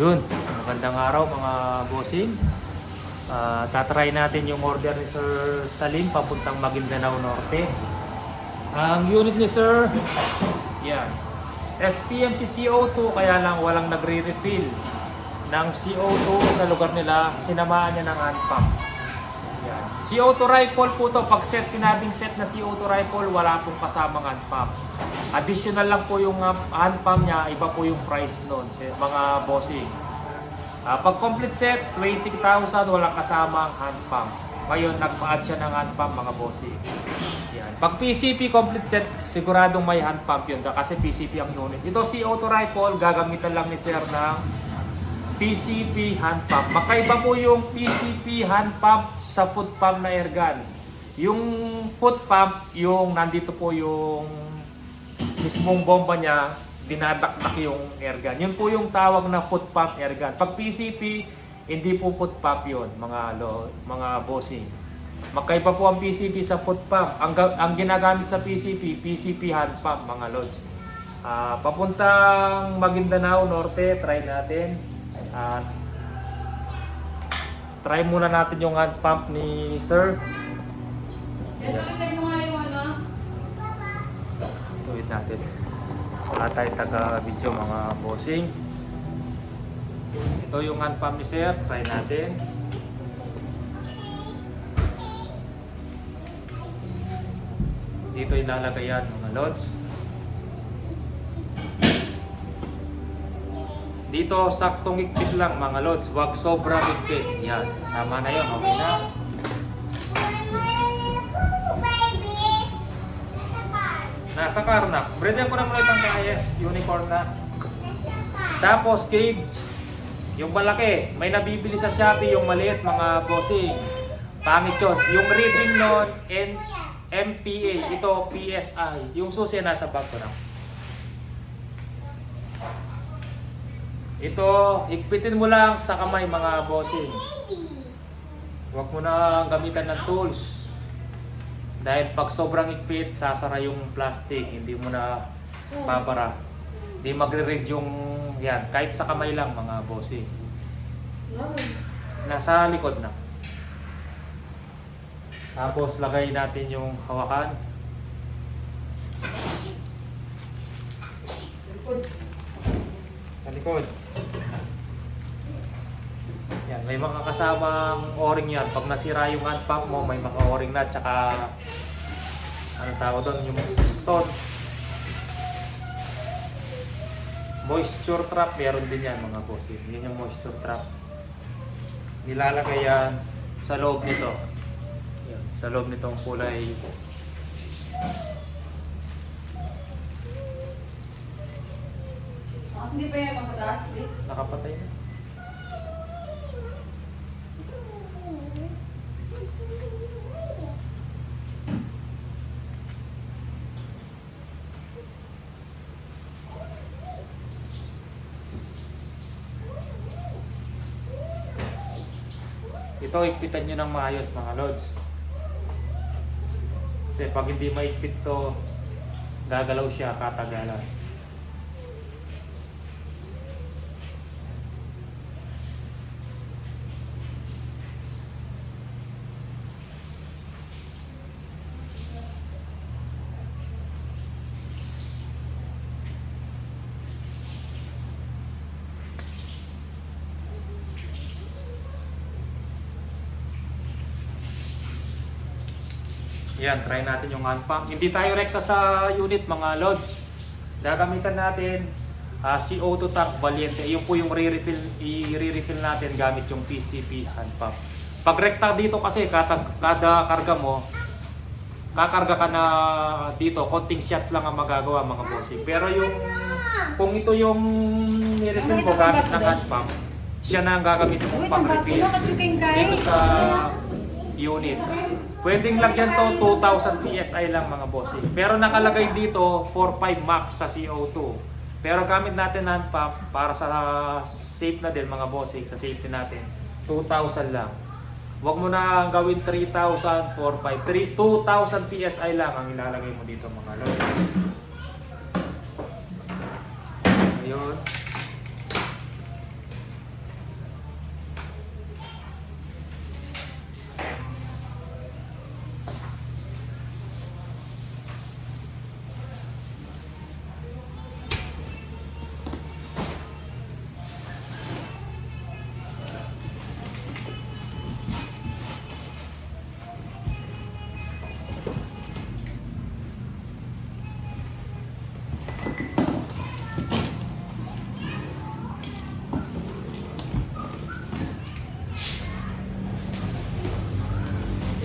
Yun, magandang araw mga bossing. Tatry natin yung order ni Sir Salim papuntang Maguindanao Norte. Ang unit ni Sir, yan. SPMC CO2, kaya lang walang nagre-refill ng CO2 sa lugar nila. Sinamaan niya ng hand pump. Yan. CO2 rifle po to. Pag sinabing set na CO2 rifle, wala pong kasamang hand pump. Additional lang po yung hand pump niya, iba po yung price nun, mga bossing. Pag complete set, 20,000, walang kasamang hand pump. Ngayon, nagpa-add siya ng hand pump, mga bossing. Yan. Pag PCP complete set, siguradong may hand pump yun kasi PCP ang unit. Ito CO2 rifle, gagamitan lang ni Sir ng PCP hand pump. Magkaiba po yung PCP hand pump sa foot pump na airgun. Yung foot pump, yung nandito po yung mismong bomba niya, dinadakdak yung airgun. Yun po yung tawag na foot pump airgun. Pag PCP, hindi po foot pump yun, mga bossing. Magkaiba po ang PCP sa foot pump. Ang ginagamit sa PCP, PCP hand pump, mga lods. Papuntang Maguindanao Norte, try natin. Try muna natin yung hand pump ni Sir. Tuwid natin. Wala tayo taga-video, mga bossing. Ito yung hand pump ni Sir. Try natin. Dito ilalagay yan, mga lods. Dito saktong higpit lang, mga lods. Huwag sobrang higpit. Yan. Tama na yun. Okay na. Nasa car na. Breadan ko na muna itong kaya. Unicorn na. Tapos cage. Yung malaki. May nabibili sa Shopee yung maliit, mga bossing. Pangit yun. Yung reading nun, MPA. Ito PSI. Yung susi nasa bag ko na. Ito, higpitin mo lang sa kamay, mga bossing. Huwag mo na gamitan ng tools. Dahil pag sobrang higpit, sasara yung plastic, hindi mo na babara. Hindi magre-read yung yan, kahit sa kamay lang, mga bossing. Nasa likod na. Tapos lagay natin yung hawakan. Sa likod. Yan, may mga kasamang o-ring yan. Pag nasira yung hand pump mo, may mga o-ring na, tsaka ano tawag doon, yung piston. Moisture trap, meron din yan, mga bossing. Yan yung moisture trap. Nilalagay yan sa loob nito. Yan, sa loob nitong kulay. Hindi pa yan makataas, please. Nakapatay na. Ito, ikpitan nyo ng maayos, mga lods. Kasi pag hindi maikpit to, gagalaw siya, katagalan. Yan, try natin yung hand pump. Hindi tayo rekta sa unit, mga lods. Gagamitan natin CO2 tank Valiente. Yung po yung i-refill natin gamit yung PCP hand pump. Pag rekta dito kasi, kada karga mo, kakarga ka na dito, konting shots lang ang magagawa, mga bossing. Pero yung, kung ito yung i-refill mo gamit ng hand pump, siya na ang gagamitin mong pang-refill dito sa unit. Pwedeng lagyan to 2,000 PSI lang, mga bossing. Pero nakalagay dito 4.5 max sa CO2. Pero gamit natin hand pump para sa safe na din, mga bossing, sa safety natin. 2,000 lang. Huwag mo na gawin 3,000, 4,500, 2,000 PSI lang ang ilalagay mo dito, mga lods. Ayun.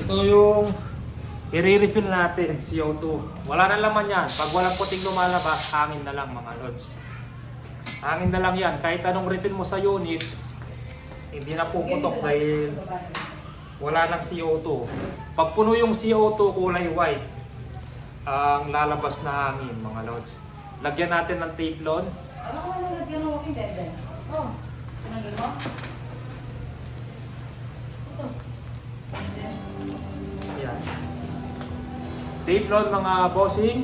Ito yung i-refill natin, CO2. Wala na laman yan. Pag walang puting lumalabas, hangin na lang mga lods. Hangin na lang yan. Kahit anong refill mo sa unit, hindi na puputok dahil wala nang CO2. Pag puno yung CO2, kulay white ang lalabas na hangin mga lods. Lagyan natin ng teflon. Ano ko ano lagyan ng walking dead? Oh, sinagin mo? Ito. Yan. Teflon mga bossing.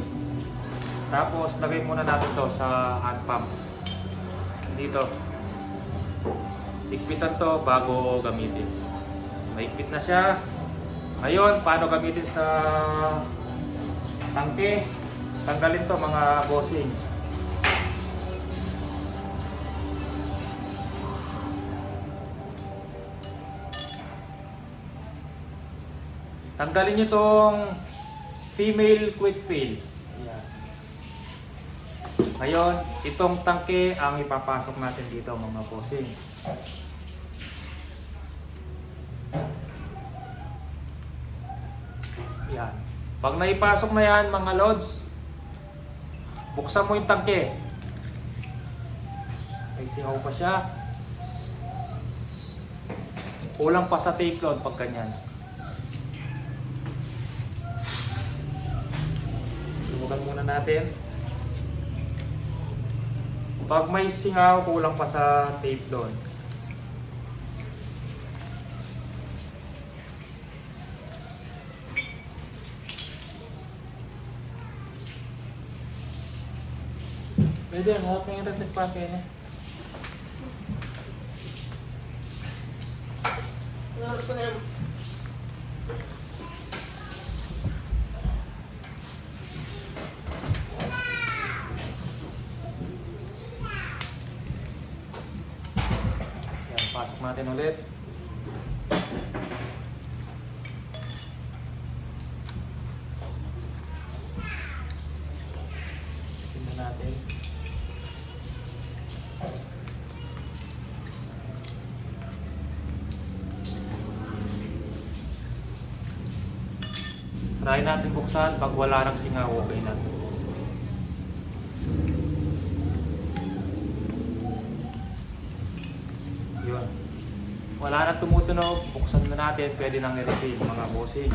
Tapos lagay muna natin to sa hand pump. Dito. Ikpitan to bago gamitin. Maikpit na siya. Ngayon, paano gamitin sa tangke? Tanggalin to mga bossing. Tanggalin nyo tong female quick fill. Ayan. Ngayon, itong tangke ang ipapasok natin dito mga bossing. Yan. Pag naipasok na yan mga lods, buksan mo yung tangke. May singaw pa siya. Kulang pa sa teflon pag ganyan. Subukan muna natin. Pag may singaw, kulang pa sa teflon. Pwede, harap yung electric pan kayo niya. Yan, pasok natin ulit. Tingnan natin. Try natin buksan, pag wala nang singaw, okay na. Yun. Wala nang tumutunog, buksan na natin, pwede nang i-refill mga bossing.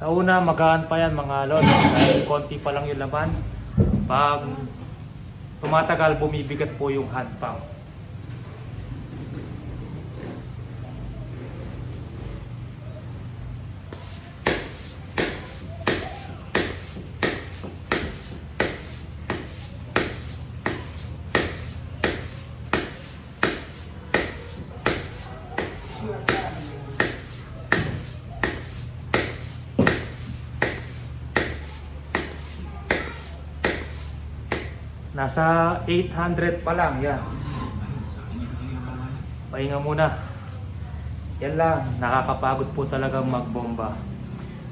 Sa una, magaan pa yan mga lods, dahil konti pa lang yung laman. Pag tumatagal, bumibigat po yung hand pump. Nasa 800 pa lang, yan. Pahinga muna. Yan lang, nakakapagod po talagang magbomba.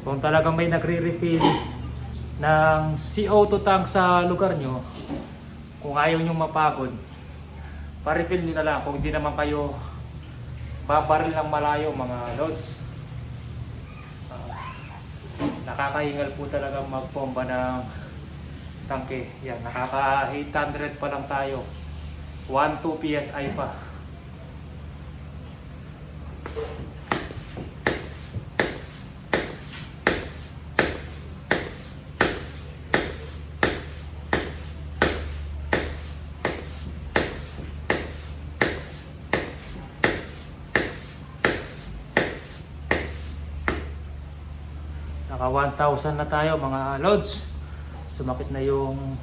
Kung talagang may nagre-refill ng CO2 tank sa lugar nyo, kung ayaw nyo mapagod, pa-refill nyo na lang. Kung hindi naman kayo babaril ng malayo mga lods. Nakakahingal po talagang magbomba ng tangke. Yan, nakaka 800 pa lang tayo. 1-2 PSI pa. Naka 1,000 na tayo mga lods. Sumakit na yung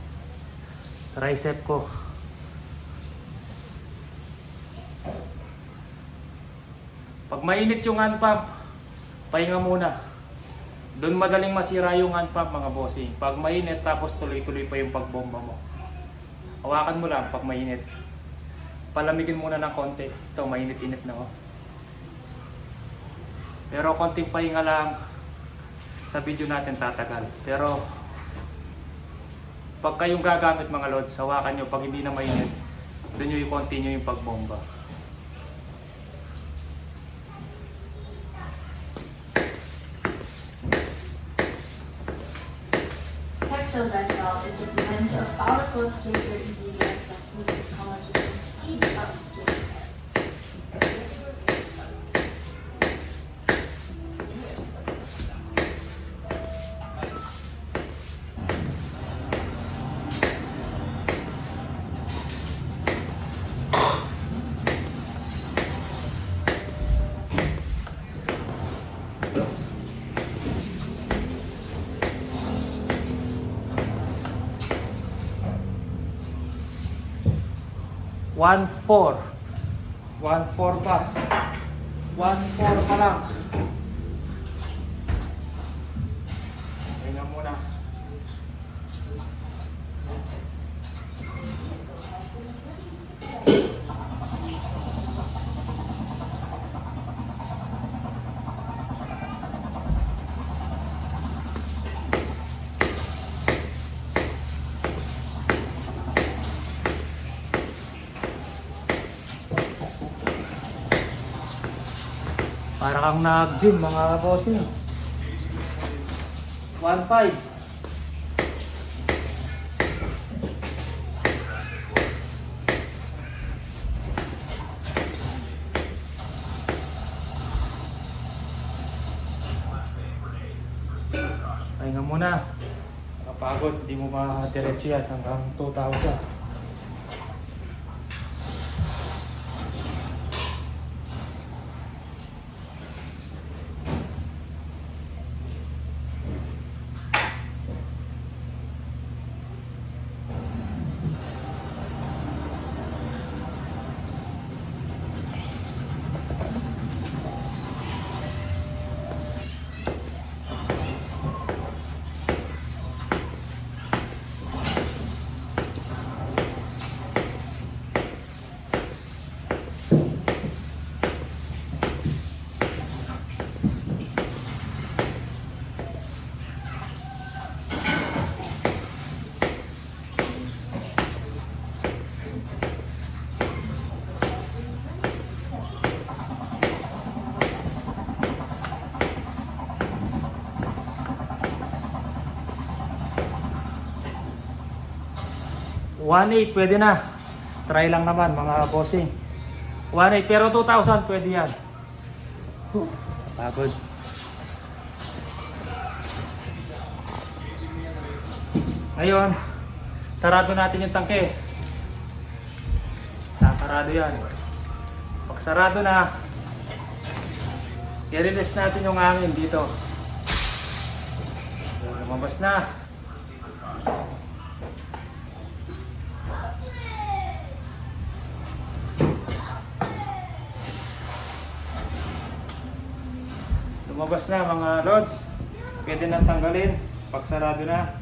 tricep ko. Pag mainit yung hand pump, pahinga muna. Doon madaling masira yung hand pump mga bossing. Pag mainit tapos tuloy-tuloy pa yung pagbomba mo. Hawakan mo lang pag mainit. Palamigin muna ng konti. Ito, mainit-init na oh. Pero konting pahinga lang sa video natin tatagal. Pero pag kayong gagamit mga lods, hawakan nyo pag hindi na mainit. Doon nyo i-continue yung pagbomba. Hexadental is a blend of powerful flavor ingredients that boost collagen and speed up skin care. One four. 1-4 pa. 1-4 pa lang. Tingnan muna. Para kang nag-gym mga bossing. 1-5. Pahinga muna. Nakapagod, hindi mo ma-diretso yan hanggang 2,000. One 1.8 pwede na. Try lang naman mga bossing. 1.8 pero 2,000 pwede yan. Pagod. Ngayon, sarado natin yung tangke. Sasarado yan. Pag sarado na, i-release natin yung hangin dito. Lumabas na. Lumabas na mga lods. Pwede nang tanggalin pag sarado na.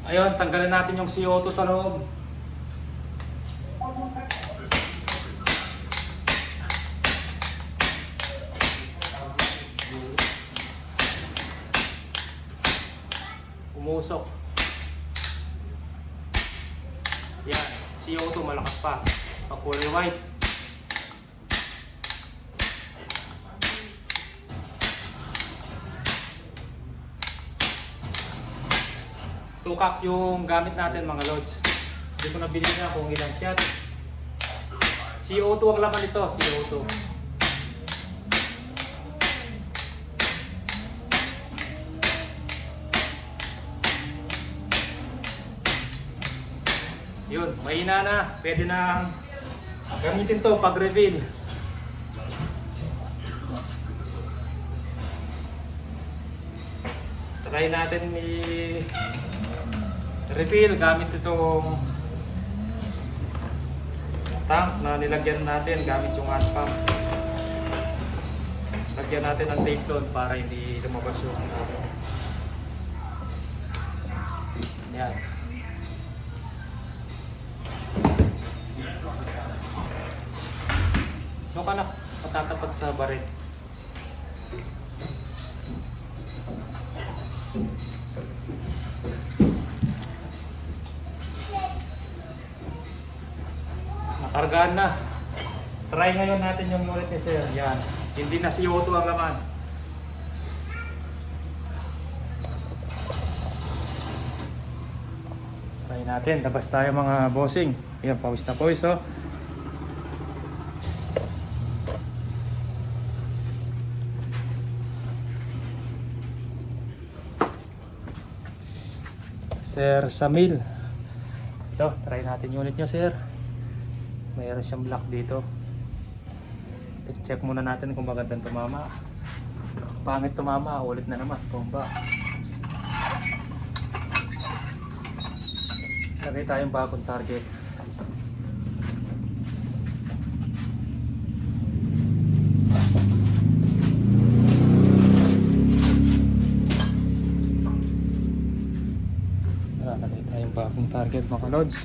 Ayun, tanggalin natin yung CO2 sa loob. Umusok. Yan, CO2 malakas pa. Ang kulay white. Tukak yung gamit natin mga lods. Hindi ko nabili na kung ilang shot. CO2 ang laman nito, CO2. Yun, mahina na. Pwede na Gamitin to pag reveal. Try natin i-refill gamit itong tank na nilagyan natin gamit yung hand pump. Lagyan natin ng tape doon para hindi lumabas yung yan. So ka na, patatapat sa barit. Nakargaan na. Try ngayon natin yung unit ni sir. Yan. Hindi na CO2 ang laman. Try natin. Labas tayo mga bossing. Yan, pawis na pawis oh. Sir Samil. Ito, try natin unit nyo sir. Mayroon siyang block dito. Check muna natin kung magandang tumama. Pangit tumama, ulit na naman. Bomba. Lagay tayong bagong target. Lagay tayong bagong target mga lods.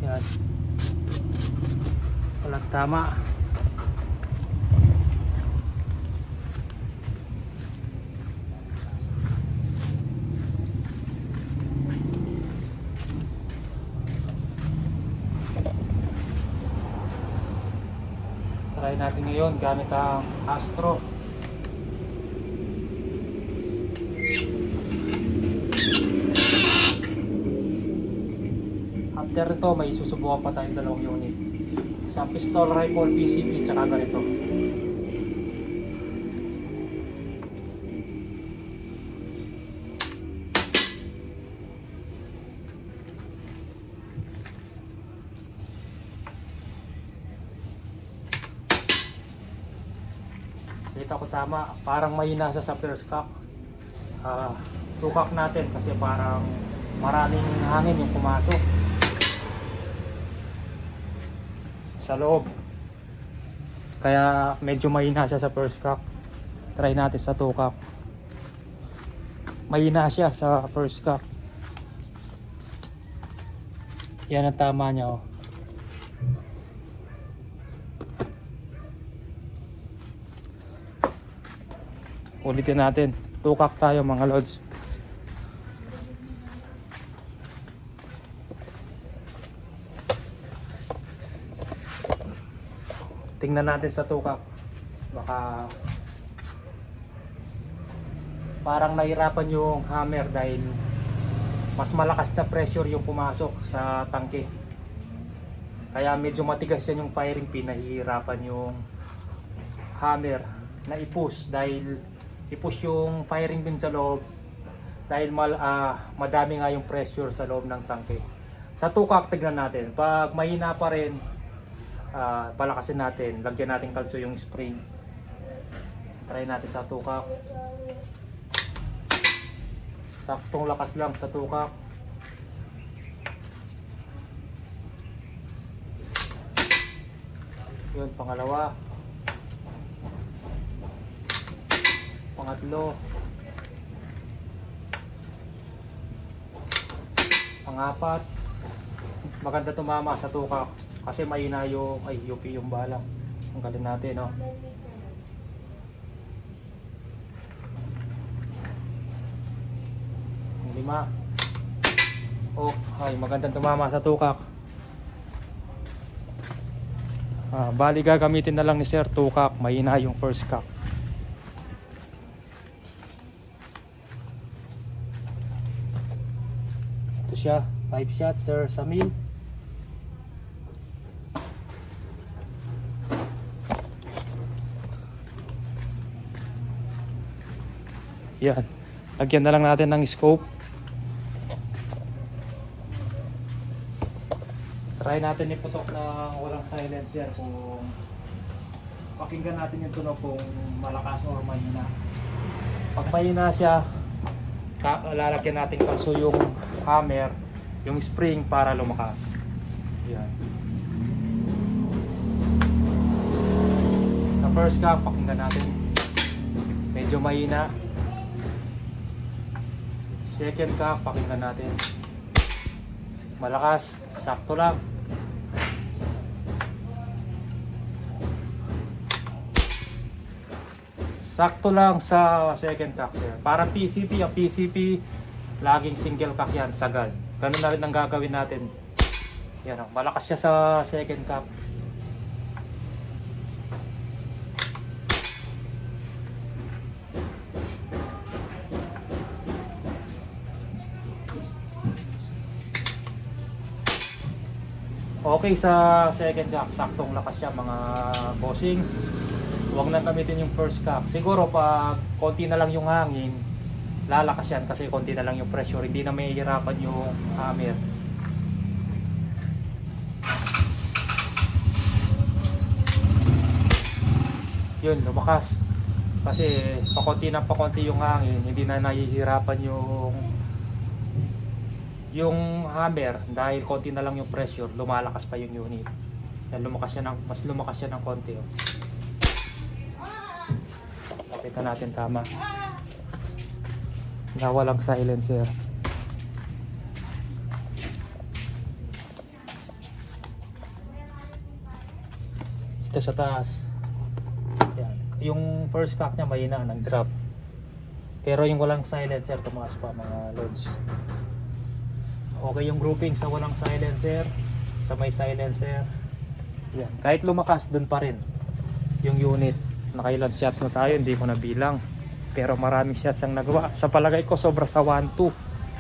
Yan. Walang tama. Try natin ngayon gamit ang Astro. After ito, may susubukan pa tayong dalawang unit. Isang pistol rifle PCP tsaka ganito. Kita ko tama, parang may nasa sa first cock. Tukak natin kasi parang maraming hangin yung pumasok sa loob, kaya medyo mahina siya sa first cock. Try natin sa two cock. Mahina siya sa first cock. Yan ang tama niya oh. Ulitin natin, two cock tayo mga lods. Tingnan natin sa tukak. Baka parang nahirapan yung hammer dahil mas malakas na pressure yung pumasok sa tangke. Kaya medyo matigas yan yung firing pin. Nahihirapan yung hammer na i-push dahil i-push yung firing pin sa loob dahil madami nga yung pressure sa loob ng tangke. Sa tukak tignan natin. Pag mahina pa rin, palakasin natin, lagyan natin kalso yung spring. Try natin sa tukak. Saktong lakas lang sa tukak. Yun, pangalawa. Pangatlo. Pangapat. Maganda tumama sa tukak kasi mahina yung UP yung balang. Tanggalin natin, no? Ang 5. Oh, ay magandang tumama sa tukak. Bali gagamitin na lang ni Sir tukak, mahina yung first cock. Ito siya, 5 shots Sir Samil. Yan, lagyan na lang natin ng scope. Try natin iputok na walang silencer kung pakinggan natin yung tunog kung malakas or mahina. Pag mahina siya, lalagyan natin kalso yung hammer, yung spring para lumakas. Yan. Sa first cock, pakinggan natin. Medyo mahina. Second cock, pakinggan natin. Malakas, sakto lang. Sakto lang sa second cock, sir. Para PCP, ang PCP, laging single cock yan, sagad. Ganun na rin ang gagawin natin. Yan, malakas siya sa second cock. Okay, sa second cock, saktong lakas siya mga bossing. Huwag na gamitin yung first cock. Siguro pag konti na lang yung hangin, lalakas yan kasi konti na lang yung pressure. Hindi na mahihirapan yung hammer. Yun, lumakas. Kasi pakonti ng pakonti yung hangin, hindi na nahihirapan yung hammer dahil konti na lang yung pressure, lumalakas pa yung unit. Yan, mas lumakas siya ng konti. Oh. Pakita natin tama. Walang silencer. Ito sa taas. Yan. Yung first cock niya mahina, nag-drop. Pero yung walang silencer, tumaas pa mga loads. Okay yung grouping sa walang silencer, sa may silencer. Yan. Kahit lumakas, dun pa rin yung unit. Nakailan shots na tayo, hindi ko nabilang. Pero maraming shots ang nagawa. Sa palagay ko, sobra sa 1-2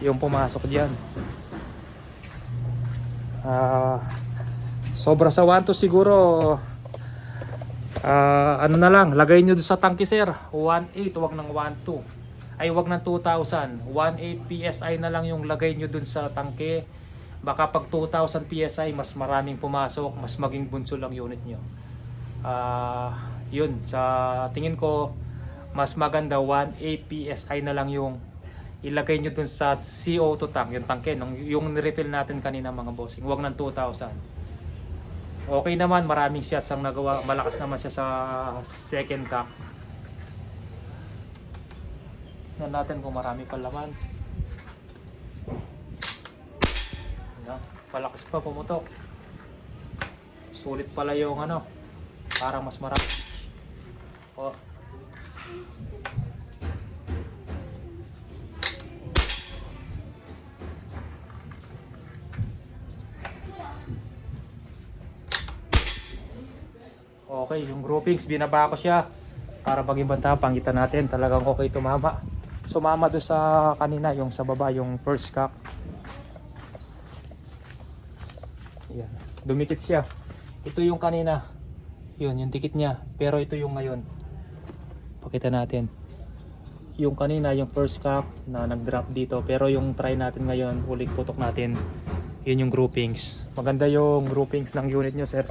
yung pumasok dyan. Sobra sa 1-2 siguro. Ano na lang, lagay nyo doon sa tangke, sir. 1.8, wag ng 1.2. Ay, wag ng 2,000. 1.8 PSI na lang yung lagay nyo doon sa tangke. Baka pag 2,000 PSI, mas maraming pumasok, mas maging bunso lang unit nyo. Yun, sa tingin ko mas maganda 1.8 PSI na lang yung ilagay nyo dun sa CO2 tank, yung tangke, yung refill natin kanina mga bossing. Huwag ng 2,000. Okay naman, maraming shots ang nagawa, malakas naman siya sa second cock. Tignan natin kung marami pa laman. Palakas pa, pumutok. Sulit pala yung ano, parang mas marami. Oh. Okay, yung groupings binaba ko siya para pag ibanta pangitan natin talagang okay tumama. Sumama doon sa kanina yung sa baba yung first cock. Yan, dumikit siya. Ito yung kanina. Yun, yung dikit niya. Pero ito yung ngayon. Pakita natin. Yung kanina, yung first cock na nag-drop dito. Pero yung try natin ngayon, ulit putok natin. Yun yung groupings. Maganda yung groupings ng unit nyo, sir.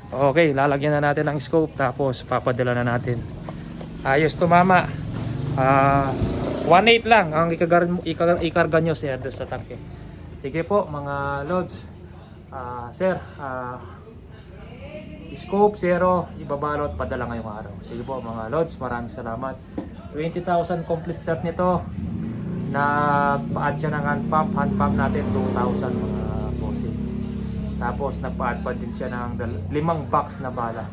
Okay, lalagyan na natin ng scope. Tapos papadala na natin. Ayos, tumama. 1.8 lang ang ikarga nyo, sir, doon sa tangke. Sige po, mga loads. Sir, scope 0, ibabalot, padala ngayong araw. Sige po mga loads, maraming salamat. 20,000 complete set nito. Nagpa-add siya ng hand pump natin 2,000 mga bossing. Tapos nagpa-add din siya ng 5 box na bala.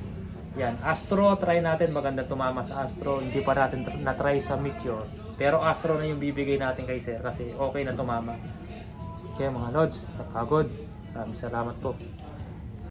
Yan, Astro, try natin. Maganda tumama sa Astro. Hindi pa natin na-try sa Meteor. Pero Astro na yung bibigay natin kay sir kasi okay na tumama. Okay mga lods, napagod. Maraming salamat po.